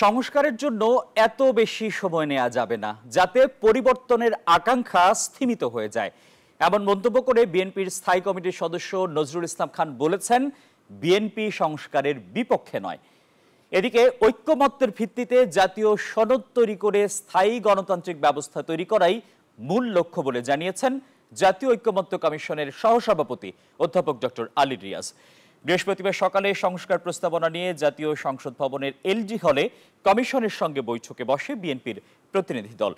সংস্কারের জন্য এত বেশি সময় নেওয়া যাবে না, যাতে পরিবর্তনের আকাঙ্ক্ষা স্থিমিত হয়ে যায়, এমন মন্তব্য করে বিএনপির স্থায়ী কমিটির সদস্য নজরুল ইসলাম খান বলেছেন, বিএনপি সংস্কারের বিপক্ষে নয়। এদিকে ঐক্যমত্যের ভিত্তিতে জাতীয় সনদ তৈরি করে স্থায়ী গণতান্ত্রিক ব্যবস্থা তৈরি করাই মূল লক্ষ্য বলে জানিয়েছেন জাতীয় ঐক্যমত্য কমিশনের সহসভাপতি অধ্যাপক ডক্টর আলী রিয়াজ। বৃহস্পতিবার সকালে সংস্কার প্রস্তাবনা নিয়ে জাতীয় সংসদ ভবনের এলজি হলে কমিশনের সঙ্গে বৈঠকে বসে বিএনপির প্রতিনিধি দল।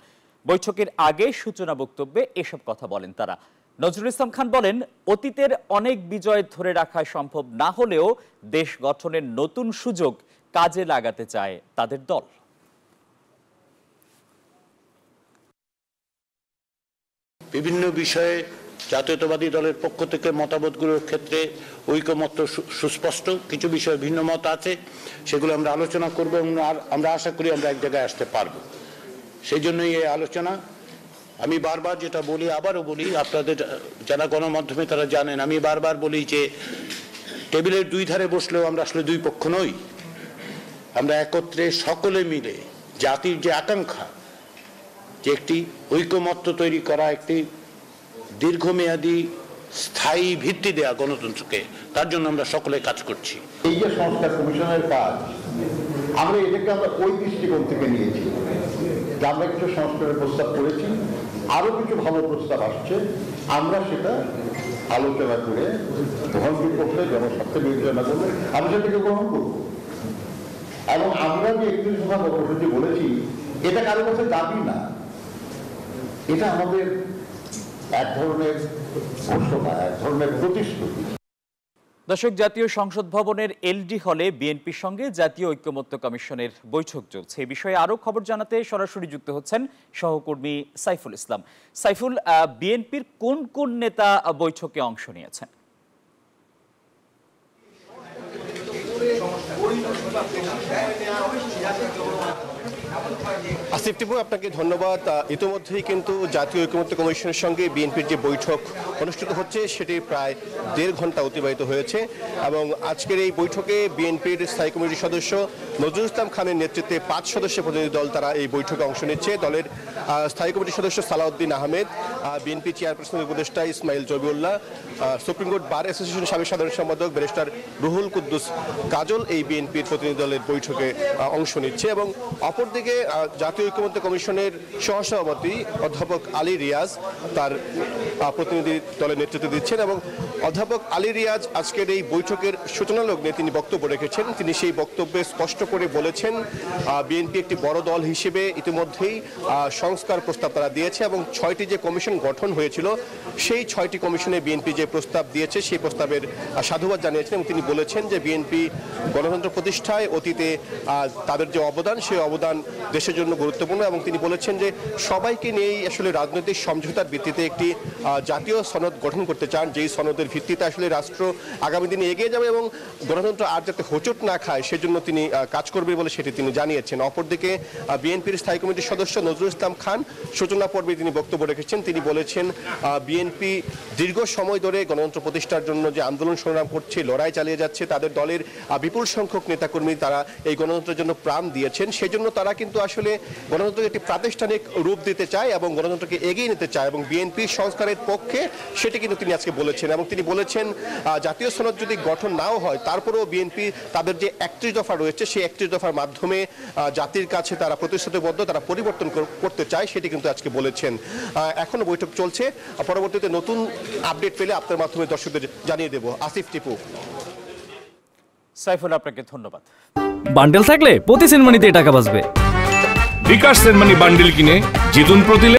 বৈঠকের আগে সূচনা বক্তব্যে এসব কথা বলেন তারা। নজরুল ইসলাম খান বলেন, অতীতের অনেক বিজয় ধরে রাখা সম্ভব না হলেও দেশ গঠনের নতুন সুযোগ কাজে লাগাতে চায় তাদের দল। বিভিন্ন বিষয়ে জাতীয়তাবাদী দলের পক্ষ থেকে মতামতগুলোর ক্ষেত্রে ঐকমত্য সুস্পষ্ট, কিছু বিষয়ে ভিন্ন মত আছে, সেগুলো আমরা আলোচনা করব এবং আমরা আশা করি আমরা এক জায়গায় আসতে পারব। সেই জন্যই এই আলোচনা। আমি বারবার যেটা বলি, আবারও বলি, আপনাদের যারা গণমাধ্যমে তারা জানেন, আমি বারবার বলি যে টেবিলের দুই ধারে বসলেও আমরা আসলে দুই পক্ষ নই। আমরা একত্রে সকলে মিলে জাতির যে আকাঙ্ক্ষা, যে একটি ঐকমত্য তৈরি করা, একটি দীর্ঘমেয়াদী স্থায়ী ভিত্তি দেয়া গণতন্ত্রকে, তার জন্য আমরা সকলে কাজ করছি। এই যে সংস্কার কমিশনের কাজ, আমরা এটাকে ওই দৃষ্টিকোণ থেকে নিয়েছি যে আমরা কিছু সংস্কারের প্রস্তাব করেছি, আরো কিছু ভালো প্রস্তাব আসছে, আমরা সেটা আলোচনা করে গ্রহণ করলে, জনস্বার্থে বিবেচনা করলে আমরা সেটাকে গ্রহণ করব। এবং আমরা যে 31 দফা কর্মসূচি বলেছি, এটা কারো কাছে দাবি না, এটা আমাদের এক ধরনের ঘোষণা, এক ধরনের প্রতিশ্রুতি। দর্শক, জাতীয় সংসদ ভবনের এলডি হলে বিএনপির সঙ্গে জাতীয় ঐক্যমত্য কমিশনের বৈঠক চলছে। এই বিষয়ে আরো খবর জানাতে সরাসরি যুক্ত হচ্ছেন সহকর্মী সাইফুল ইসলাম। সাইফুল, বিএনপির কোন কোন নেতা বৈঠকে অংশ নিয়েছেন? আসিফ টিপু, আপনাকে ধন্যবাদ। ইতিমধ্যেই কিন্তু জাতীয় ঐক্যমত্য কমিশনের সঙ্গে বিএনপির যে বৈঠক অনুষ্ঠিত হচ্ছে, সেটি প্রায় 1.5 ঘন্টা অতিবাহিত হয়েছে এবং আজকের এই বৈঠকে বিএনপির স্থায়ী কমিটির সদস্য নজরুল ইসলাম খানের নেতৃত্বে 5 সদস্যের প্রতিনিধি দল তারা এই বৈঠকে অংশ নিচ্ছে। দলের স্থায়ী কমিটির সদস্য সালাউদ্দিন আহমেদ, বিএনপি চেয়ারপারসনের উপদেষ্টা Ismail Zabihullah, supreme court bar অ্যাসোসিয়েশনের সাবেক সাধারণ সম্পাদক ব্যারিস্টার রুহুল কুদ্দুস কাজল এই বিএনপির প্রতিনিধি দলের বৈঠকে অংশ নিচ্ছে। এবং অপরদিকে জাতীয় ঐক্যমত্য কমিশনের সহসভাপতি অধ্যাপক আলী রিয়াজ তার প্রতিনিধি দলের নেতৃত্ব দিচ্ছেন এবং অধ্যাপক আলী রিয়াজ আজকের এই বৈঠকের সূচনা লগ্নে তিনি বক্তব্য রেখেছেন। তিনি সেই বক্তব্যে স্পষ্ট করে বলেছেন, বিএনপি একটি বড় দল হিসেবে ইতিমধ্যেই সংস্কার প্রস্তাব তারা দিয়েছে এবং 6টি যে কমিশন গঠন হয়েছিল, সেই 6টি কমিশনে বিএনপি যে প্রস্তাব দিয়েছে সেই প্রস্তাবের সাধুবাদ জানিয়েছেন এবং তিনি বলেছেন যে বিএনপি গণতন্ত্র প্রতিষ্ঠায় অতীতে তাদের যে অবদান, সেই অবদান দেশের জন্য গুরুত্বপূর্ণ এবং তিনি বলেছেন যে সবাইকে নিয়েই আসলে রাজনৈতিক সমঝোতার ভিত্তিতে একটি জাতীয় সনদ গঠন করতে চান, যেই সনদের ভিত্তিতে আসলে রাষ্ট্র আগামী দিনে এগিয়ে যাবে এবং গণতন্ত্র আর যাতে হোঁচট না খায় সেজন্য তিনি কাজ করবে বলে সেটি তিনি জানিয়েছেন। অপরদিকে বিএনপির স্থায়ী কমিটির সদস্য নজরুল ইসলাম খান সূচনা পর্বে তিনি বক্তব্য রেখেছেন। তিনি বলেছেন, বিএনপি দীর্ঘ সময় ধরে গণতন্ত্র প্রতিষ্ঠার জন্য যে আন্দোলন সংগ্রাম করছে, লড়াই চালিয়ে যাচ্ছে, তাদের দলের বিপুল সংখ্যক নেতাকর্মী তারা এই গণতন্ত্রের জন্য প্রাণ দিয়েছেন। সেজন্য তারা কিন্তু আসলে গণতন্ত্রকে একটি প্রাতিষ্ঠানিক রূপ দিতে চায় এবং গণতন্ত্রকে এগিয়ে নিতে চায় এবং বিএনপি সংস্কারের পক্ষে, সেটি কিন্তু তিনি আজকে বলেছেন। এবং তিনি বলেছেন, জাতীয় সনদ যদি গঠন নাও হয়, তারপরেও বিএনপি তাদের যে 31 দফা রয়েছে, সেই 31 দফার মাধ্যমে জাতির কাছে তারা প্রতিশ্রুতিবদ্ধ, তারা পরিবর্তন করতে চায়, সেটি কিন্তু আজকে বলেছেন। এখনো বৈঠক চলছে, পরবর্তীতে নতুন আপডেট পেলে আপনার মাধ্যমে দর্শকদের জানিয়ে দেব। আসিফ টিপু। সাইফুল, আপনাকে ধন্যবাদ। বান্ডেল থাকলে প্রতি সেনমানিতে টাকা বাঁচবে। বিকাশ সেনমানি বান্ডেল কিনে জিতুন প্রতি